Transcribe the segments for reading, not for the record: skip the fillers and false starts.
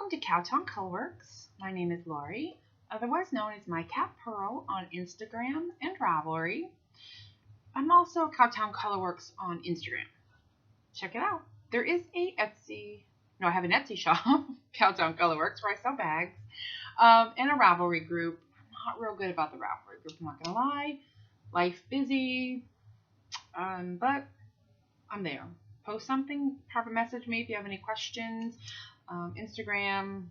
Welcome to Cowtown Colorworks. My name is Lori, otherwise known as My Cat Pearl on Instagram and Ravelry. I'm also Cowtown Colorworks on Instagram. Check it out. There is I have an Etsy shop, Cowtown Colorworks, where I sell bags, and a Ravelry group. I'm not real good about the Ravelry group, I'm not going to lie. Life busy, but I'm there. Post something, private message me if you have any questions. Instagram,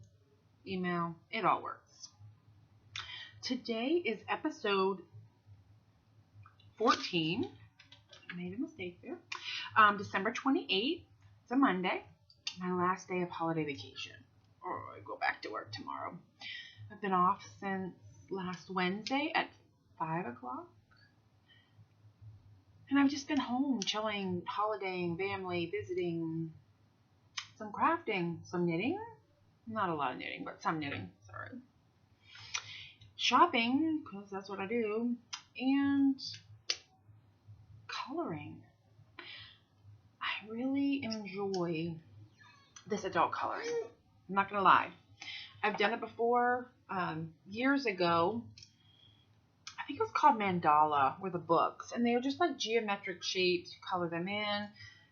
email, it all works. Today is episode 14. I made a mistake there. December 28th. It's a Monday. My last day of holiday vacation. Or I go back to work tomorrow. I've been off since last Wednesday at 5 o'clock. And I've just been home, chilling, holidaying, family, visiting, some crafting, some knitting. Not a lot of knitting, but some knitting. Sorry. Shopping, because that's what I do. And coloring. I really enjoy this adult coloring. I'm not going to lie. I've done it before years ago. I think it was called Mandala, were the books, and they were just like geometric shapes. You color them in.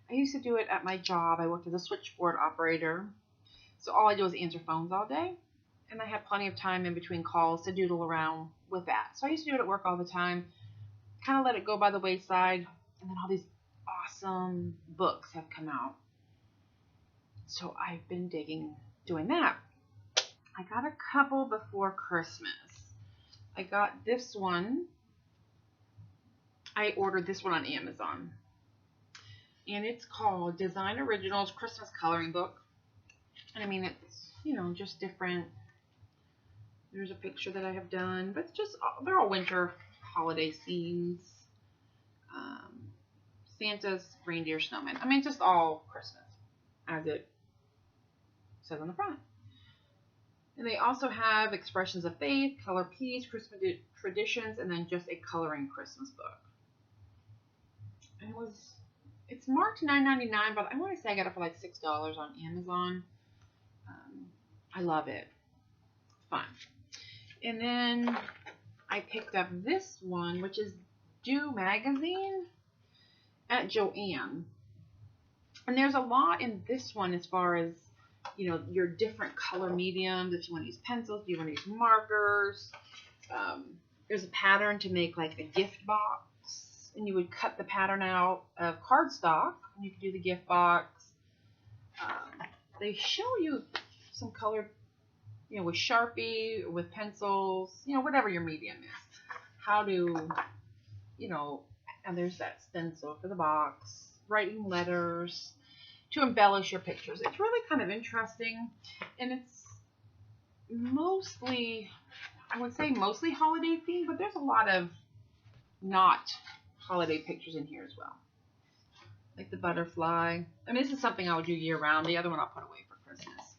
I used to do it at my job. I worked as a switchboard operator, so all I do is answer phones all day, and I had plenty of time in between calls to doodle around with that. So I used to do it at work all the time, kind of let it go by the wayside, and then all these awesome books have come out. So I've been digging doing that. I got a couple before Christmas. I got this one. I ordered this one on Amazon. And it's called Design Originals Christmas Coloring Book. And I mean, it's, just different. There's a picture that I have done. But it's just, they're all winter holiday scenes. Santa's, reindeer, snowmen. I mean, just all Christmas, as it says on the front. And they also have expressions of faith, color peace, Christmas traditions, and then just a coloring Christmas book. And it's marked $9.99, but I want to say I got it for like $6 on Amazon. I love it. It's fun. And then I picked up this one, which is Do Magazine at Joann. And there's a lot in this one as far as your different color mediums. If you want to use pencils, if you want to use markers. There's a pattern to make like a gift box. And you would cut the pattern out of cardstock. And you could do the gift box. They show you some color, with Sharpie, or with pencils, whatever your medium is. How to, and there's that stencil for the box. Writing letters to embellish your pictures. It's really kind of interesting, and it's mostly holiday themed, but there's a lot of not holiday pictures in here as well. Like the butterfly. I mean, this is something I would do year round. The other one I'll put away for Christmas.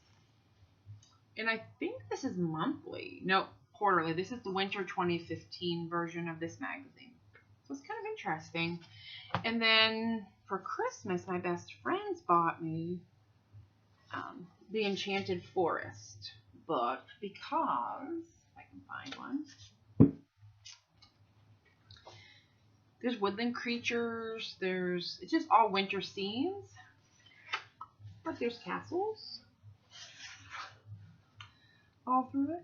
And I think this is monthly. No, quarterly. This is the winter 2015 version of this magazine. So it's kind of interesting. And then for Christmas, my best friends bought me the Enchanted Forest book because, if I can find one, there's woodland creatures, it's just all winter scenes, but there's castles all through it.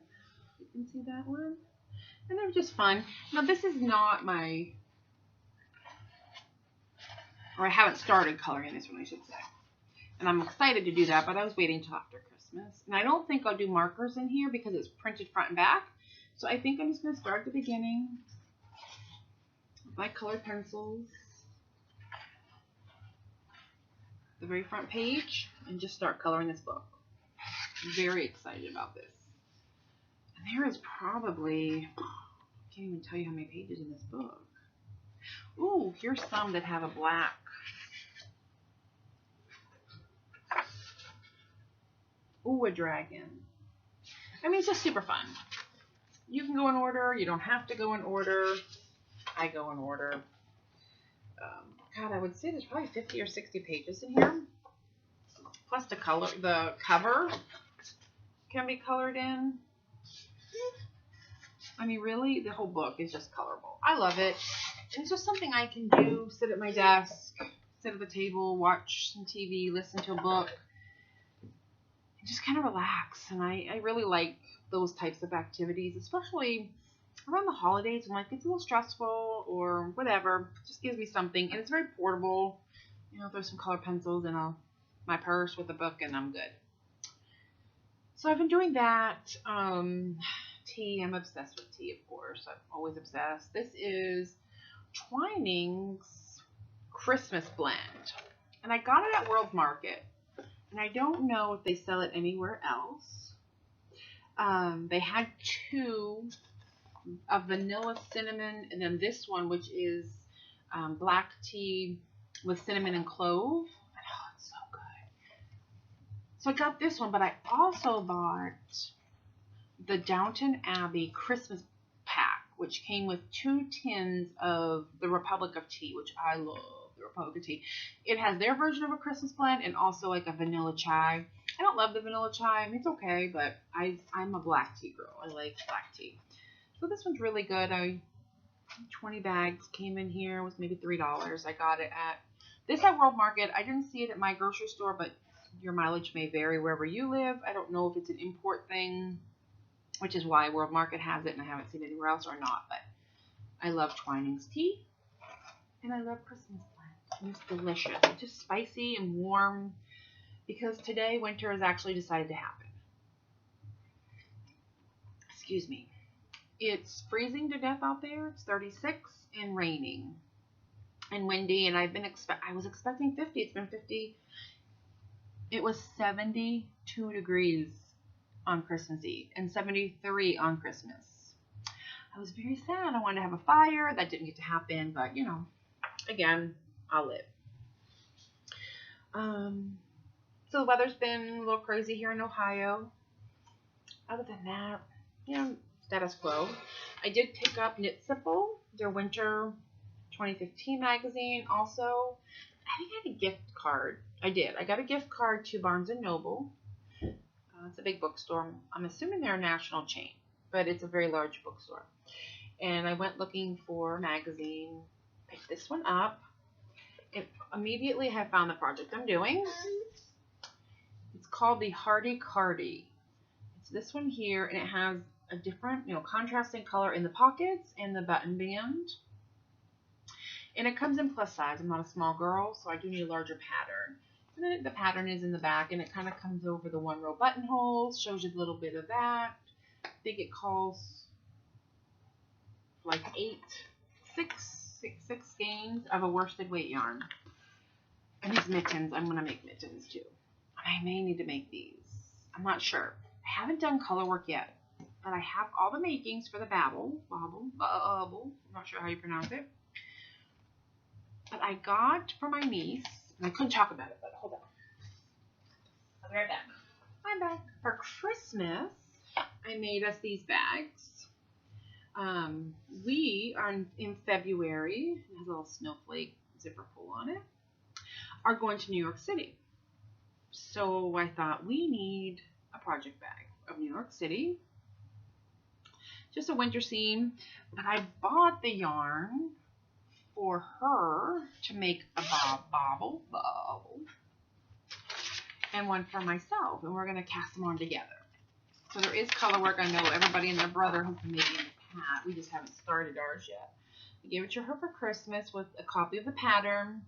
You can see that one. And they're just fun. Now, this is not I haven't started coloring this one, I should say. And I'm excited to do that, but I was waiting till after Christmas. And I don't think I'll do markers in here because it's printed front and back. So I think I'm just going to start at the beginning with my colored pencils. The very front page, and just start coloring this book. I'm very excited about this. And there is probably, I can't even tell you how many pages in this book. Ooh, here's some that have a black. Ooh, a dragon. I mean, it's just super fun. You can go in order. You don't have to go in order. I go in order. God, I would say there's probably 50 or 60 pages in here. Plus the cover. can be colored in. I mean, really, the whole book is just colorful. I love it. And it's just something I can do, sit at my desk, sit at the table, watch some TV, listen to a book, and just kind of relax. And I really like those types of activities, especially around the holidays when life gets a little stressful or whatever. It just gives me something. And it's very portable. You know, throw some color pencils in my purse with a book, and I'm good. So I've been doing that. Tea, I'm obsessed with tea, of course. I'm always obsessed. This is Twining's Christmas blend. And I got it at World Market. And I don't know if they sell it anywhere else. They had two of vanilla cinnamon, and then this one, which is black tea with cinnamon and clove. Oh, it's so good. So I got this one, but I also bought the Downton Abbey Christmas pack, which came with 2 tins of the Republic of Tea, which I love the Republic of Tea. It has their version of a Christmas blend and also like a vanilla chai. I don't love the vanilla chai. I mean, it's okay, but I'm a black tea girl. I like black tea. So this one's really good. 20 bags came in here. It was maybe $3. I got it at World Market. I didn't see it at my grocery store, but your mileage may vary wherever you live. I don't know if it's an import thing, which is why World Market has it and I haven't seen it anywhere else or not. But I love Twining's tea, and I love Christmas blend. It's delicious. It's just spicy and warm, because today winter has actually decided to happen. Excuse me. It's freezing to death out there. It's 36 and raining and windy, and I was expecting 50. It's been 50. It was 72 degrees on Christmas Eve and 73 on Christmas. I was very sad. I wanted to have a fire. That didn't get to happen, but you know, again, I'll live. So the weather's been a little crazy here in Ohio. Other than that, you know, status quo. I did pick up Knitsimple, their winter 2015 magazine. Also, I think I had a gift card. I did. I got a gift card to Barnes & Noble. It's a big bookstore. I'm assuming they're a national chain, but it's a very large bookstore. And I went looking for a magazine, picked this one up, and immediately have found the project I'm doing. It's called the Hardy Cardi. It's this one here, and it has a different, contrasting color in the pockets and the button band. And it comes in plus size. I'm not a small girl, so I do need a larger pattern. And then the pattern is in the back, and it kind of comes over the 1-row buttonholes, shows you a little bit of that. I think it calls for like 6 skeins of a worsted weight yarn. And these mittens, I'm going to make mittens too. I may need to make these. I'm not sure. I haven't done color work yet, but I have all the makings for the bobble. I'm not sure how you pronounce it. But I got for my niece, and I couldn't talk about it, but hold on. I'll be right back. I'm back. For Christmas, I made us these bags. We are in February, it has a little snowflake zipper pull on it, are going to New York City. So I thought we need a project bag of New York City. Just a winter scene. But I bought the yarn for her to make a bobble, and one for myself, and we're going to cast them on together. So there is color work. I know everybody and their brother has been making this hat. We just haven't started ours yet. I gave it to her for Christmas with a copy of the pattern,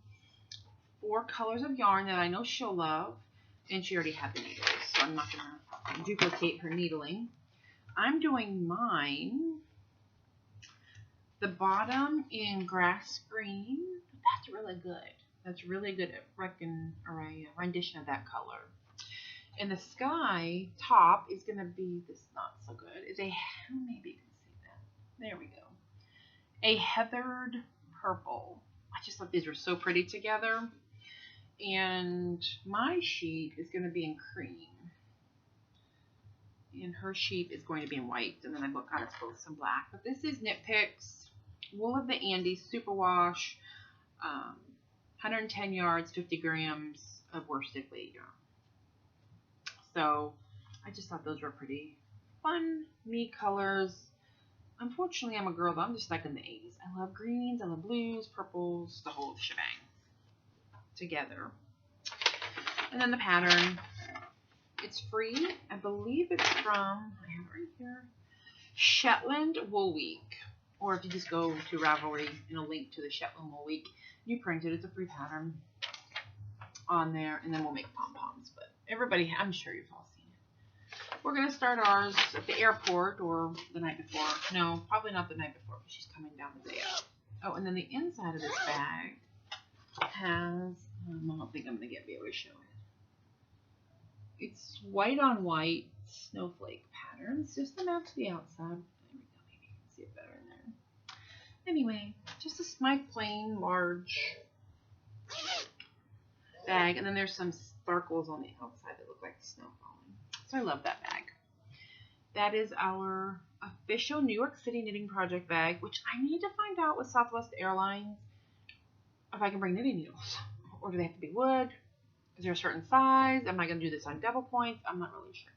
4 colors of yarn that I know she'll love, and she already had the needles, so I'm not going to duplicate her needling. I'm doing mine, the bottom in grass green. That's really good. That's really good rendition of that color. And the sky top is going to be this not so good. Maybe you can see that. There we go. A heathered purple. I just thought these were so pretty together. And my sheet is going to be in cream. And her sheet is going to be in white. And then I got both some black. But this is Knit Picks Wool of the Andes Superwash. 110 yards, 50 grams of worsted weight yarn. So I just thought those were pretty fun, me colors. Unfortunately, I'm a girl, though. I'm just stuck in the 80s. I love greens, I love blues, purples, the whole shebang together. And then the pattern. It's free. I believe it's from, I have it right here, Shetland Wool Week. Or if you just go to Ravelry and a link to the Shetland Wool Week, you print it. It's a free pattern on there. And then we'll make pom-poms. But everybody, I'm sure you've all seen it. We're going to start ours at the airport or the night before. No, probably not the night before because she's coming down the day of. Oh, and then the inside of this bag has, I don't think I'm going to be able to show it. It's white on white snowflake patterns, just to match the outside. There we go, maybe you can see it better in there. Anyway, just my plain large bag, and then there's some sparkles on the outside that look like snow falling. So I love that bag. That is our official New York City Knitting Project bag, which I need to find out with Southwest Airlines if I can bring knitting needles, or do they have to be wood? Is there a certain size? Am I going to do this on double points? I'm not really sure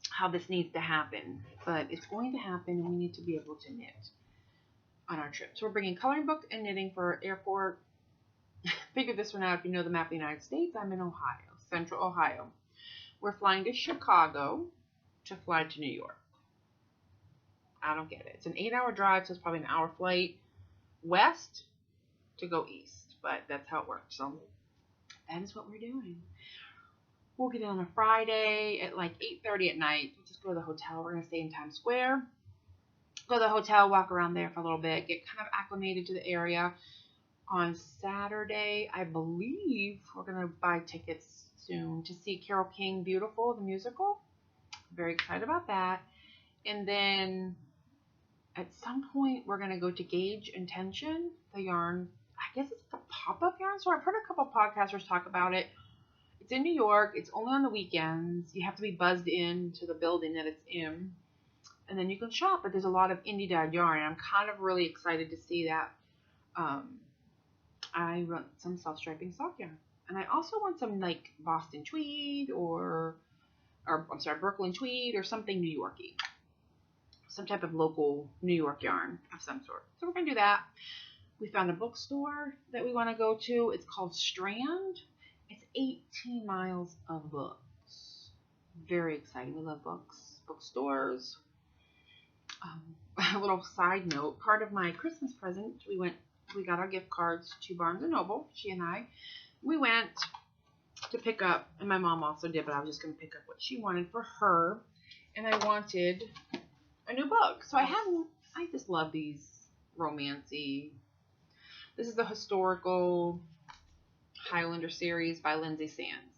how this needs to happen, but it's going to happen, and we need to be able to knit on our trip. So we're bringing coloring book and knitting for airport. Figure this one out if you know the map of the United States. I'm in Ohio, Central Ohio. We're flying to Chicago to fly to New York. I don't get it. It's an 8-hour drive, so it's probably an hour flight west to go east. But that's how it works. So that is what we're doing. We'll get in on a Friday at like 8:30 at night. We'll just go to the hotel. We're going to stay in Times Square. Go to the hotel, walk around there for a little bit, get kind of acclimated to the area. On Saturday, I believe we're going to buy tickets soon to see Carole King Beautiful, the musical. Very excited about that. And then at some point, we're going to go to Gauge and Tension, the yarn. I guess it's a pop-up yarn store. I've heard a couple podcasters talk about it. It's in New York. It's only on the weekends. You have to be buzzed in to the building that it's in. And then you can shop, but there's a lot of indie dyed yarn. I'm kind of really excited to see that. I want some self-striping sock yarn. And I also want some like Boston tweed or I'm sorry, Brooklyn tweed or something New Yorky. Some type of local New York yarn of some sort. So we're going to do that. We found a bookstore that we want to go to. It's called Strand. It's 18 miles of books. Very exciting. We love books, bookstores. A little side note, part of my Christmas present, we got our gift cards to Barnes & Noble, she and I. We went to pick up, and my mom also did, but I was just going to pick up what she wanted for her. And I wanted a new book. So I just love these romancy. This is the historical Highlander series by Lindsay Sands.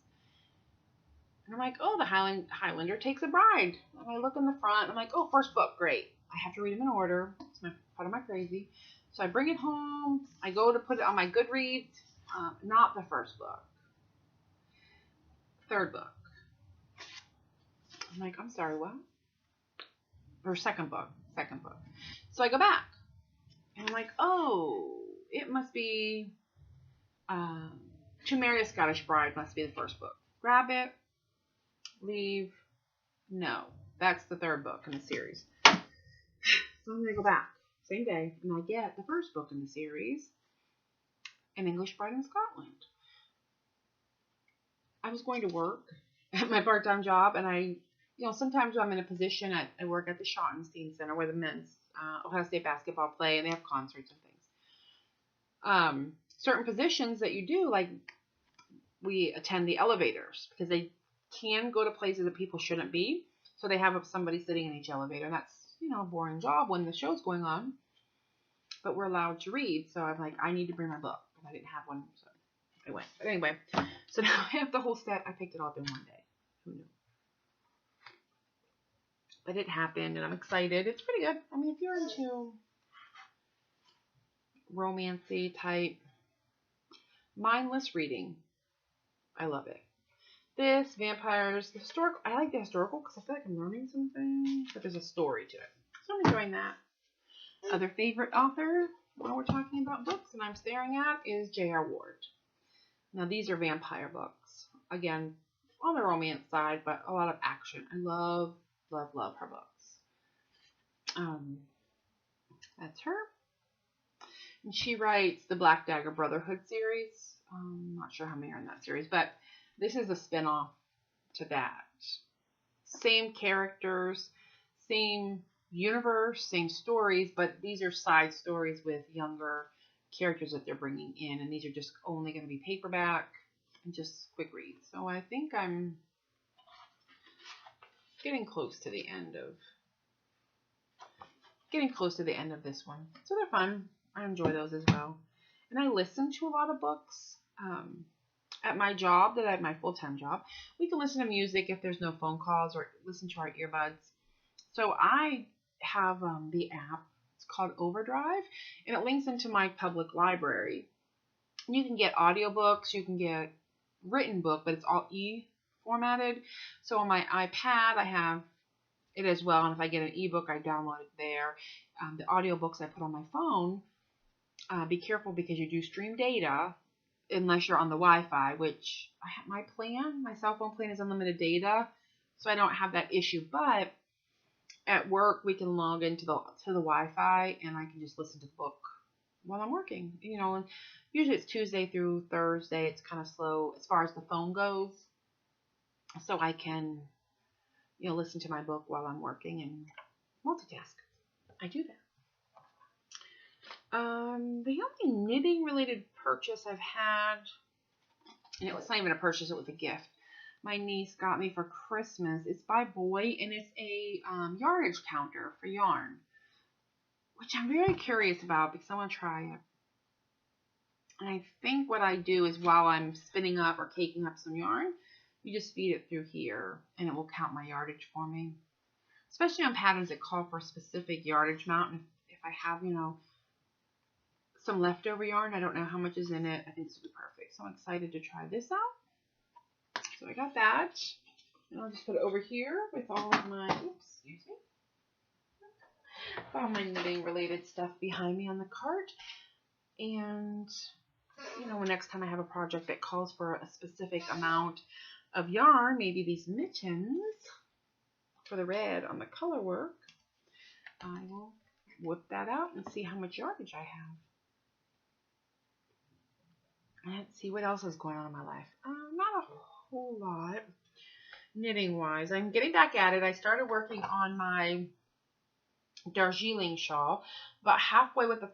And I'm like, oh, the Highlander takes a bride. And I look in the front. I'm like, oh, first book, great. I have to read them in order. It's part of my crazy. So I bring it home. I go to put it on my Goodreads. Not the first book. Third book. I'm like, I'm sorry, what? Or second book. So I go back. And I'm like, oh, it must be To Marry a Scottish Bride must be the first book. Grab it. Leave. No. That's the third book in the series. So I'm going to go back. Same day. And I get the first book in the series. An English Bride in Scotland. I was going to work at my part-time job, and sometimes I'm in a position I work at the Schottenstein Center where the men's Ohio State basketball play, and they have concerts and things. Certain positions that you do, like we attend the elevators because they can go to places that people shouldn't be. So they have somebody sitting in each elevator, and that's, a boring job when the show's going on. But we're allowed to read, so I'm like, I need to bring my book. But I didn't have one, so I went. But anyway, so now I have the whole set. I picked it all up in one day. Who knew? But it happened, and I'm excited. It's pretty good. I mean, if you're into romancy type, mindless reading, I love it. This, vampires, the historical. I like the historical because I feel like I'm learning something, but there's a story to it. So I'm enjoying that. Other favorite author, while we're talking about books and I'm staring at, is J.R. Ward. Now, these are vampire books. Again, on the romance side, but a lot of action. I love, love, love her books. That's her. And she writes the Black Dagger Brotherhood series. I'm not sure how many are in that series, but this is a spinoff to that. Same characters, same universe, same stories, but these are side stories with younger characters that they're bringing in, and these are just only going to be paperback and just quick reads. So I think I'm getting close to the end of this one. So they're fun. I enjoy those as well. And I listen to a lot of books. At my job, that I have my full-time job, we can listen to music if there's no phone calls or listen to our earbuds. So I have the app. It's called Overdrive, and it links into my public library. You can get audiobooks, you can get written book, but it's all e-formatted. So on my iPad, I have it as well, and if I get an ebook, I download it there. The audiobooks I put on my phone, be careful because you do stream data unless you're on the Wi-Fi, which my cell phone plan is unlimited data, so I don't have that issue. But at work, we can log into the Wi-Fi, and I can just listen to the book while I'm working. And usually it's Tuesday through Thursday. It's kind of slow as far as the phone goes, so I can listen to my book while I'm working and multitask. I do that. The only knitting related purchase I've had, and it was not even a purchase, it was a gift. My niece got me for Christmas. It's by Boy, and it's a yardage counter for yarn, which I'm very curious about because I want to try it. And I think what I do is while I'm spinning up or caking up some yarn, you just feed it through here, and it will count my yardage for me. Especially on patterns that call for a specific yardage amount. And if I have, some leftover yarn, I don't know how much is in it, I think this will be perfect. So I'm excited to try this out. So I got that. And I'll just put it over here with all of my, all my knitting related stuff behind me on the cart. And, when next time I have a project that calls for a specific amount of yarn, maybe these mittens for the red on the Colorwork, I will whip that out and see how much yardage I have. Let's see what else is going on in my life. Not a whole lot knitting wise. I'm getting back at it. I started working on my Darjeeling shawl, about halfway with the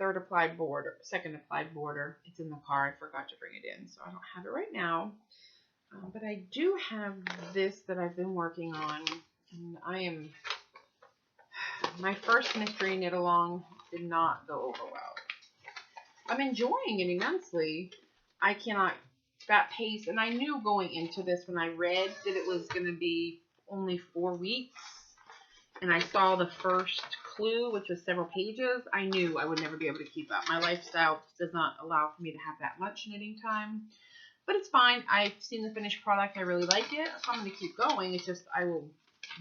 second applied border. It's in the car. I forgot to bring it in, so I don't have it right now. But I do have this that I've been working on, and my first mystery knit along did not go over well. I'm enjoying it immensely. I cannot, that pace, and I knew going into this when I read that it was going to be only 4 weeks, and I saw the first clue, which was several pages. I knew I would never be able to keep up. My lifestyle does not allow for me to have that much knitting time, but it's fine. I've seen the finished product. I really like it, so I'm going to keep going. It's just I will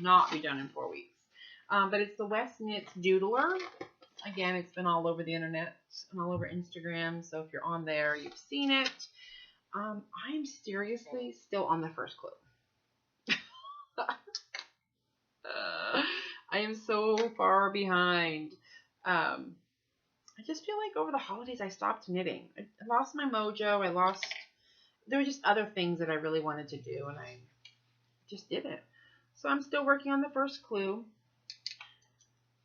not be done in 4 weeks. But it's the West Knits Doodler. Again, it's been all over the internet and all over Instagram, so if you're on there, you've seen it. I'm seriously still on the first clue. I am so far behind. I just feel like over the holidays I stopped knitting. I lost my mojo. There were just other things that I really wanted to do, and I just didn't. So I'm still working on the first clue.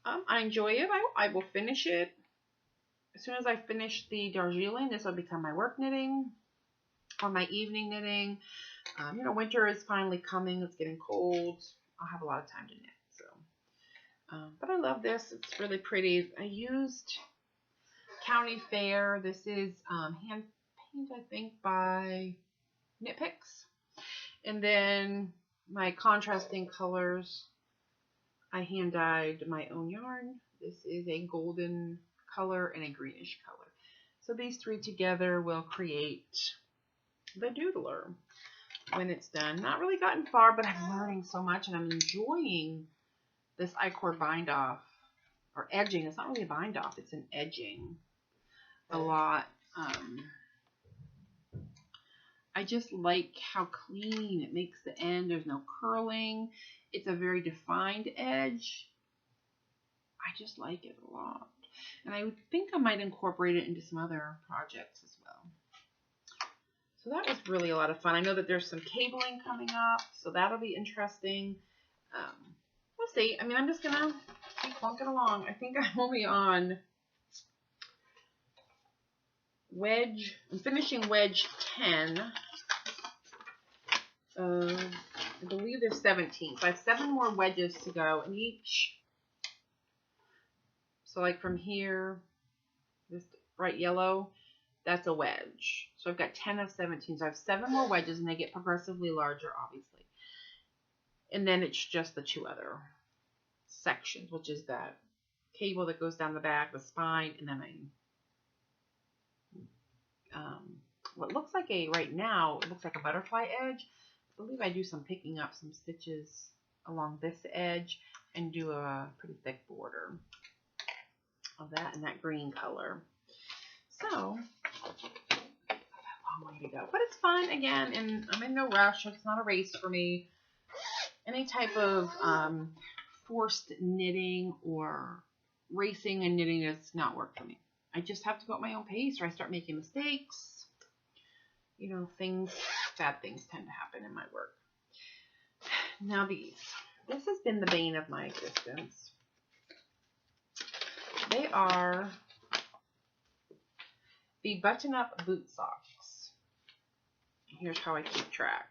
I enjoy it. I will finish it. As soon as I finish the Darjeeling, this will become my work knitting or my evening knitting. Winter is finally coming. It's getting cold. I'll have a lot of time to knit. So, but I love this. It's really pretty. I used County Fair. This is hand paint, I think, by Knit Picks. And then my contrasting colors, I hand dyed my own yarn. This is a golden color and a greenish color. So these three together will create the doodler when it's done. Not really gotten far, but I'm learning so much, and I'm enjoying this I-cord bind off, or edging. It's not really a bind off, it's an edging a lot. I just like how clean it makes the end. There's no curling. It's a very defined edge. I just like it a lot. And I would think I might incorporate it into some other projects as well. So that was really a lot of fun. I know that there's some cabling coming up, so that'll be interesting. We'll see. I mean, I'm just going to keep plunking along. I think I'm only on wedge. I'm finishing wedge 10. I believe there's 17. So I have 7 more wedges to go in each. So like from here, this bright yellow, that's a wedge. So I've got 10 of 17. So I have 7 more wedges, and they get progressively larger, obviously. And then it's just the 2 other sections, which is that cable that goes down the back, the spine, and then what looks like right now, it looks like a butterfly edge. I believe I do some picking up some stitches along this edge and do a pretty thick border of that in that green color. So, a long way to go. But it's fun, again, and I'm in no rush. It's not a race for me. Any type of forced knitting or racing and knitting does not work for me. I just have to go at my own pace, or I start making mistakes. You know, bad things tend to happen in my work. Now this has been the bane of my existence. They are the button-up boot socks. Here's how I keep track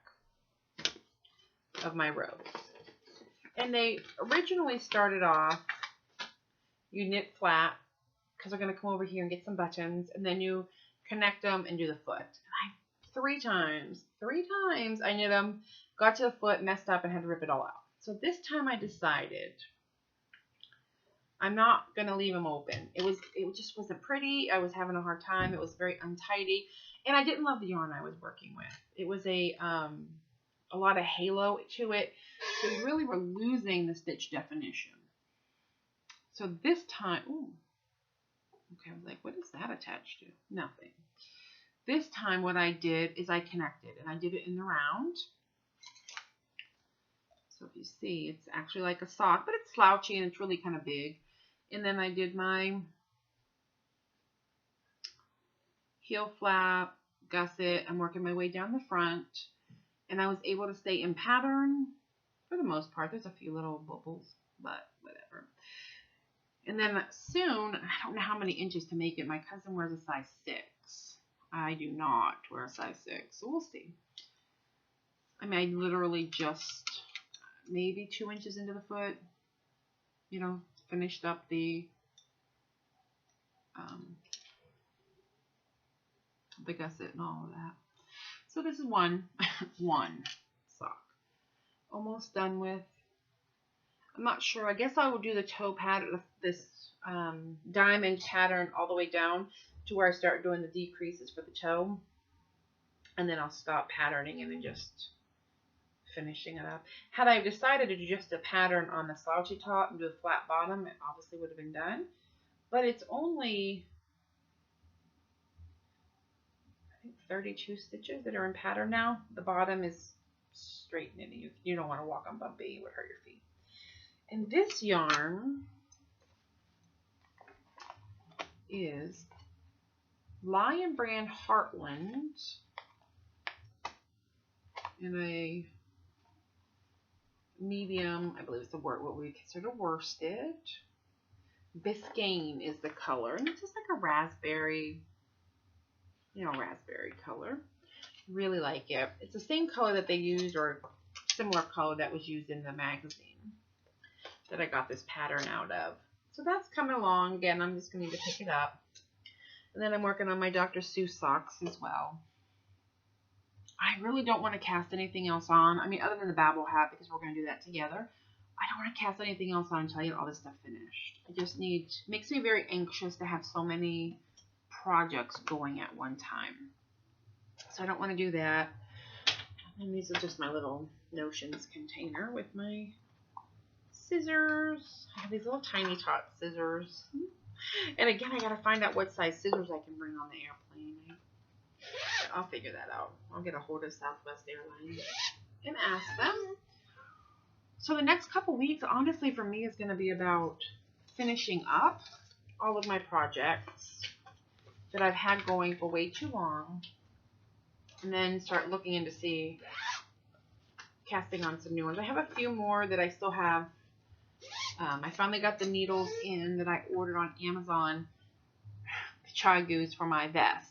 of my rows. And they originally started off, you knit flat, because they're going to come over here and get some buttons, and then you connect them and do the foot. And three times I knit them, got to the foot, messed up, and had to rip it all out. So this time I decided I'm not going to leave them open. It just wasn't pretty. I was having a hard time. It was very untidy, and I didn't love the yarn I was working with. It was a lot of halo to it, so we really were losing the stitch definition. So this time, okay, I was like, what is that attached to? Nothing. This time what I did is I connected, and I did it in the round. So if you see, it's actually like a sock, but it's slouchy and it's really kind of big. And then I did my heel flap, gusset. I'm working my way down the front, and I was able to stay in pattern for the most part. There's a few little bubbles, but whatever. And then soon, I don't know how many inches to make it. My cousin wears a size 6. I do not wear a size 6, so we'll see. I mean, I literally just maybe 2 inches into the foot, you know, finished up the gusset and all of that. So this is one sock. Almost done with. I'm not sure. I guess I will do the toe pattern, this diamond pattern all the way down to where I start doing the decreases for the toe. And then I'll stop patterning and then just finishing it up. Had I decided to do just a pattern on the slouchy top and do a flat bottom, it obviously would have been done. But it's only, I think, 32 stitches that are in pattern now. The bottom is straight knitting. You don't want to walk on bumpy, it would hurt your feet. And this yarn is Lion Brand Heartland in a medium, I believe it's what we consider worsted. Biscayne is the color, and it's just like a raspberry, raspberry color. Really like it. It's the same color that they used, or similar color that was used in the magazine that I got this pattern out of. So that's coming along. Again, I'm just going to need to pick it up. And then I'm working on my Dr. Seuss socks as well. I really don't want to cast anything else on. I mean, other than the Babble hat, because we're going to do that together. I don't want to cast anything else on until I get all this stuff finished. I just makes me very anxious to have so many projects going at one time. So I don't want to do that. And these are just my little notions container with my scissors. I have these little tiny tot scissors. And again, I got to find out what size scissors I can bring on the airplane. But I'll figure that out. I'll get a hold of Southwest Airlines and ask them. So the next couple weeks, honestly, for me is going to be about finishing up all of my projects that I've had going for way too long, and then start looking into casting on some new ones. I have a few more that I still have. I finally got the needles in that I ordered on Amazon, the Chagus for my vest.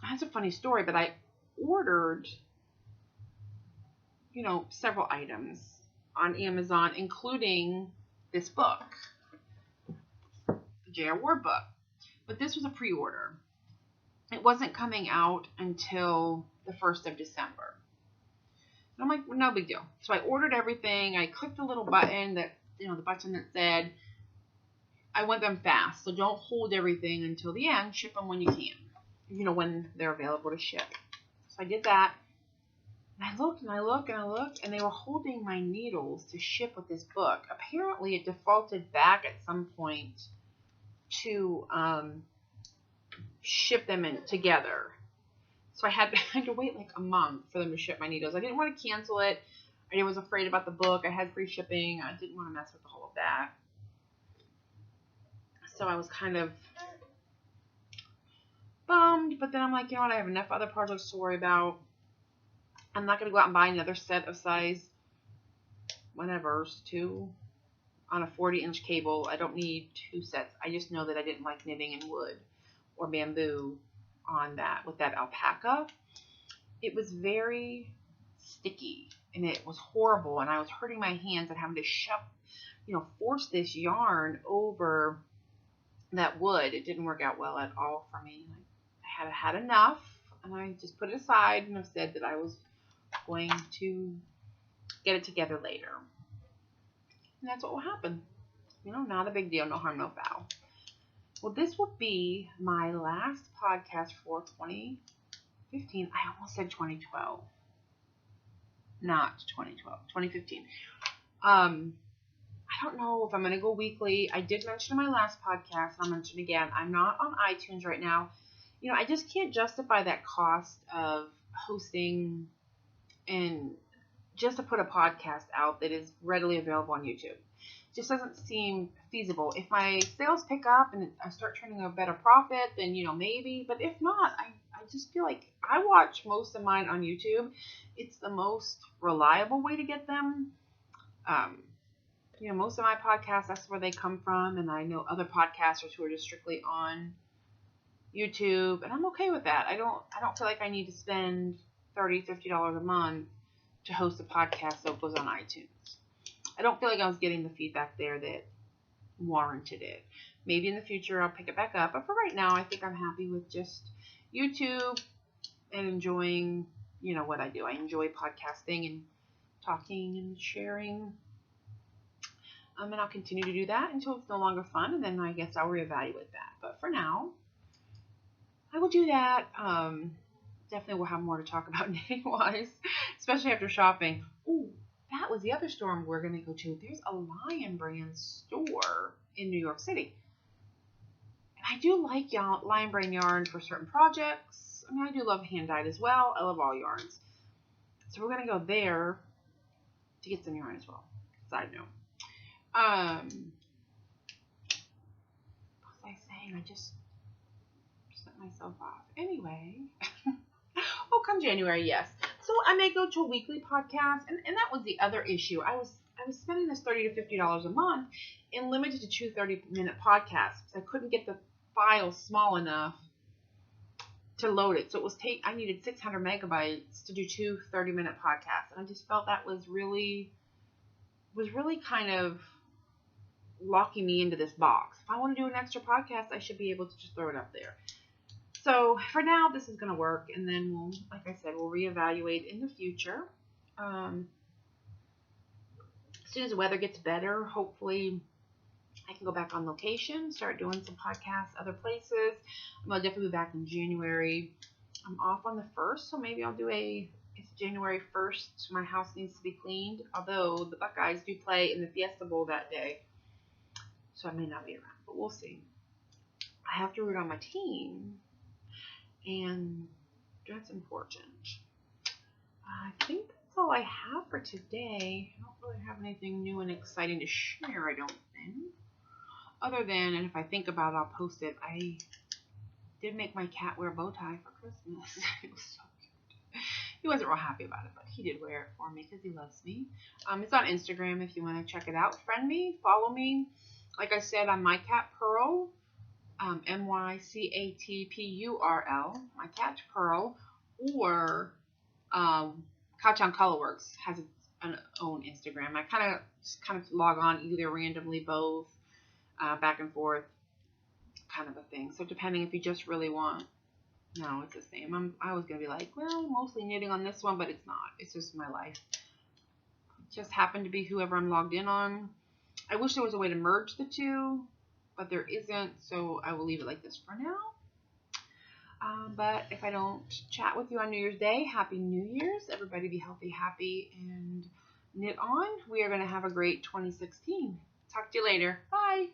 That's a funny story, but I ordered, several items on Amazon, including this book, the J.R. Ward book. But this was a pre-order. It wasn't coming out until the 1st of December. And I'm like, well, no big deal. So I ordered everything. I clicked the little button that, the button that said, I want them fast. So don't hold everything until the end. Ship them when you can. When they're available to ship. So I did that. And I looked and I looked and I looked, and they were holding my needles to ship with this book. Apparently it defaulted back at some point to ship them in together. So I had to wait like a month for them to ship my needles. I didn't want to cancel it. I was afraid about the book. I had free shipping. I didn't want to mess with all of that. So I was kind of bummed, but then I'm like, I have enough other projects to worry about. I'm not going to go out and buy another set of size whatever's 2 on a 40-inch cable. I don't need 2 sets. I just know that I didn't like knitting in wood or bamboo on that with that alpaca. It was very sticky and it was horrible, and I was hurting my hands and having to force this yarn over that wood. It didn't work out well at all for me. I had enough, and I just put it aside and have said that I was going to get it together later. And that's what will happen. Not a big deal, no harm, no foul. Well, this will be my last podcast for 2015. I almost said 2012. Not 2012, 2015. I don't know if I'm going to go weekly. I did mention in my last podcast, and I'll mention again, I'm not on iTunes right now. I just can't justify that cost of hosting and just to put a podcast out that is readily available on YouTube. It just doesn't seem feasible. If my sales pick up and I start turning a better profit, then, maybe. But if not, I just feel like I watch most of mine on YouTube. It's the most reliable way to get them. Most of my podcasts, that's where they come from. And I know other podcasters who are just strictly on YouTube, and I'm okay with that. I don't feel like I need to spend $30, $50 a month to host a podcast that goes on iTunes. I don't feel like I was getting the feedback there that warranted it. Maybe in the future I'll pick it back up, but for right now I think I'm happy with just YouTube and enjoying, what I do. I enjoy podcasting and talking and sharing. And I'll continue to do that until it's no longer fun, and then I guess I'll reevaluate that. But for now, I will do that. Definitely will have more to talk about knitting-wise, especially after shopping. Ooh, that was the other store we're going to go to. There's a Lion brand store in New York City. And I do like Lion brand yarn for certain projects. I do love hand-dyed as well. I love all yarns. So we're going to go there to get some yarn as well. Side note. What was I saying? I just set myself off. Anyway. Oh, come January, yes. So I may go to a weekly podcast, and that was the other issue. I was spending this $30 to $50 a month and limited to 2 30-minute podcasts because I couldn't get the file small enough to load it. So I needed 600 megabytes to do 2 30-minute podcasts, and I just felt that was really kind of locking me into this box. If I want to do an extra podcast, I should be able to just throw it up there. So for now, this is going to work, and then we'll, like I said, we'll reevaluate in the future. As soon as the weather gets better, hopefully I can go back on location, start doing some podcasts other places. I'm going to definitely be back in January. I'm off on the 1st, so maybe I'll do it's January 1st. My house needs to be cleaned, although the Buckeyes do play in the Fiesta Bowl that day, so I may not be around, but we'll see. I have to root on my team. And that's important. I think that's all I have for today. I don't really have anything new and exciting to share, I don't think. Other than, and if I think about it, I'll post it, I did make my cat wear a bow tie for Christmas. It was so cute. He wasn't real happy about it, but he did wear it for me because he loves me. It's on Instagram if you want to check it out. Friend me, follow me. Like I said, I'm My Cat Pearl, MyCatPurl, My Cat Pearl, or Cowtown Colorworks has its own Instagram. I kind of log on either randomly, both, back and forth, kind of a thing. So depending if you just really want, no, it's the same. I was gonna be like, well, mostly knitting on this one, but it's not. It's just my life. It just happened to be whoever I'm logged in on. I wish there was a way to merge the two, but there isn't. So I will leave it like this for now. But if I don't chat with you on New Year's Day, Happy New Year's. Everybody be healthy, happy, and knit on. We are going to have a great 2016. Talk to you later. Bye.